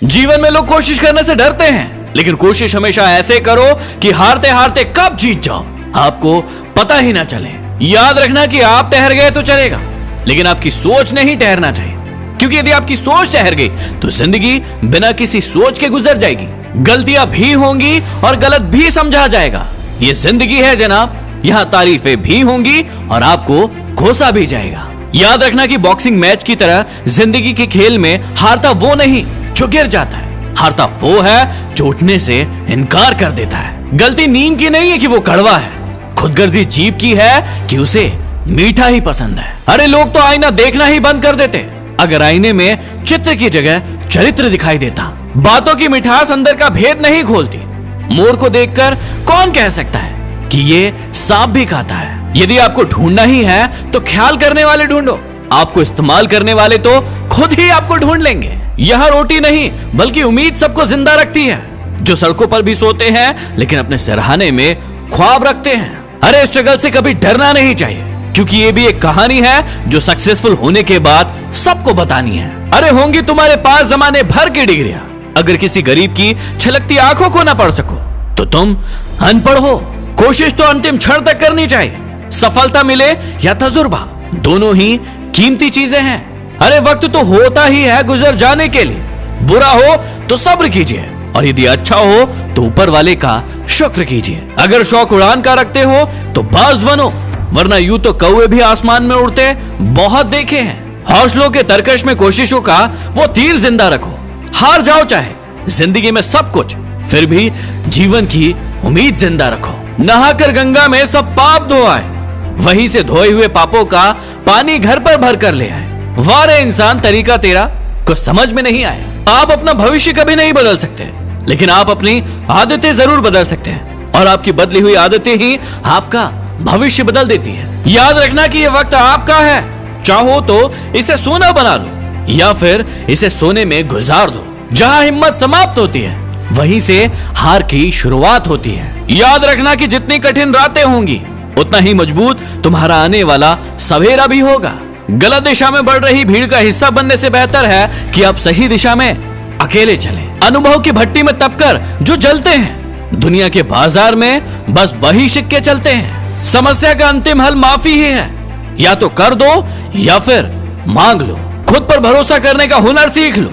जीवन में लोग कोशिश करने से डरते हैं, लेकिन कोशिश हमेशा ऐसे करो कि हारते हारते कब जीत जाओ आपको पता ही ना चले। याद रखना कि आप ठहर गए तो चलेगा, लेकिन आपकी सोच नहीं ठहरना चाहिए, क्योंकि यदि आपकी सोच ठहर गई तो जिंदगी बिना किसी सोच के गुजर जाएगी। गलतियां भी होंगी और गलत भी समझा जाएगा। ये जिंदगी है जनाब, यहाँ तारीफें भी होंगी और आपको घोसा भी जाएगा। याद रखना कि बॉक्सिंग मैच की तरह जिंदगी के खेल में हारता वो नहीं जो गिर जाता है, हारता वो है जो उठने से इनकार कर देता है। गलती नीम की नहीं है कि वो कड़वा है, खुदगर्जी जीभ की है कि उसे मीठा ही पसंद है। अरे लोग तो आईना देखना ही बंद कर देते अगर आईने में चित्र की जगह चरित्र दिखाई देता। बातों की मिठास अंदर का भेद नहीं खोलती। मोर को देखकर कौन कह सकता है कि ये सांप भी खाता है। यदि आपको ढूंढना ही है तो ख्याल करने वाले ढूंढो, आपको इस्तेमाल करने वाले तो खुद ही आपको ढूंढ लेंगे। यह रोटी नहीं बल्कि उम्मीद सबको जिंदा रखती है, जो सड़कों पर भी सोते हैं लेकिन अपने सिरहाने में ख्वाब रखते हैं। अरे स्ट्रगल से कभी डरना नहीं चाहिए, क्योंकि ये भी एक कहानी है जो सक्सेसफुल होने के बाद सबको बतानी है। अरे होंगी तुम्हारे पास जमाने भर की डिग्रियां, अगर किसी गरीब की छलकती आंखों को ना पढ़ सको तो तुम अनपढ़ हो। कोशिश तो अंतिम क्षण तक करनी चाहिए। सफलता मिले या तजुर्बा, दोनों ही कीमती चीजें हैं। अरे वक्त तो होता ही है गुजर जाने के लिए। बुरा हो तो सब्र कीजिए, और यदि अच्छा हो तो ऊपर वाले का शुक्र कीजिए। अगर शौक उड़ान का रखते हो तो बाज बनो, वरना यूं तो कौवे भी आसमान में उड़ते बहुत देखे हैं। हौसलों के तरकश में कोशिशों का वो तीर जिंदा रखो। हार जाओ चाहे जिंदगी में सब कुछ, फिर भी जीवन की उम्मीद जिंदा रखो। नहाकर गंगा में सब पाप धो आए, वहीं से धोए हुए पापों का पानी घर पर भर कर ले आए। वाह रे इंसान, तरीका तेरा कुछ समझ में नहीं आया। आप अपना भविष्य कभी नहीं बदल सकते, लेकिन आप अपनी आदतें जरूर बदल सकते हैं, और आपकी बदली हुई आदतें ही आपका भविष्य बदल देती है। याद रखना कि यह वक्त आपका है, चाहो तो इसे सोना बना लो या फिर इसे सोने में गुजार दो। जहां हिम्मत समाप्त होती है वहीं से हार की शुरुआत होती है। याद रखना कि जितनी कठिन रातें होंगी उतना ही मजबूत तुम्हारा आने वाला सवेरा भी होगा। गलत दिशा में बढ़ रही भीड़ का हिस्सा बनने से बेहतर है कि आप सही दिशा में अकेले चलें। अनुभव की भट्टी में तपकर जो जलते हैं, दुनिया के बाजार में बस वही सिक्के चलते हैं। समस्या का अंतिम हल माफी ही है, या तो कर दो या फिर मांग लो। खुद पर भरोसा करने का हुनर सीख लो।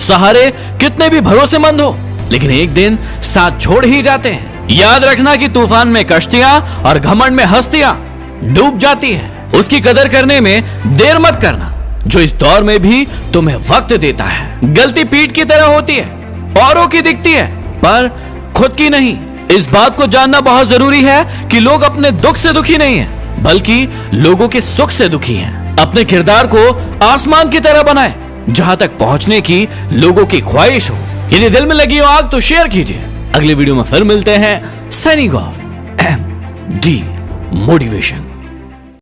सहारे कितने भी भरोसेमंद हो, लेकिन एक दिन साथ छोड़ ही जाते हैं। याद रखना कि तूफान में कश्तियां और घमंड में हस्तियां डूब जाती हैं। उसकी कदर करने में देर मत करना, जो इस दौर में भी तुम्हें वक्त देता है। गलती पीठ की तरह होती है, औरों की दिखती है पर खुद की नहीं। इस बात को जानना बहुत जरूरी है कि लोग अपने दुख से दुखी नहीं हैं, बल्कि लोगों के सुख से दुखी हैं। अपने किरदार को आसमान की तरह बनाएं, जहां तक पहुंचने की लोगों की ख्वाहिश हो। यदि दिल में लगी हो आग तो शेयर कीजिए। अगले वीडियो में फिर मिलते हैं। Signing off, MD motivation.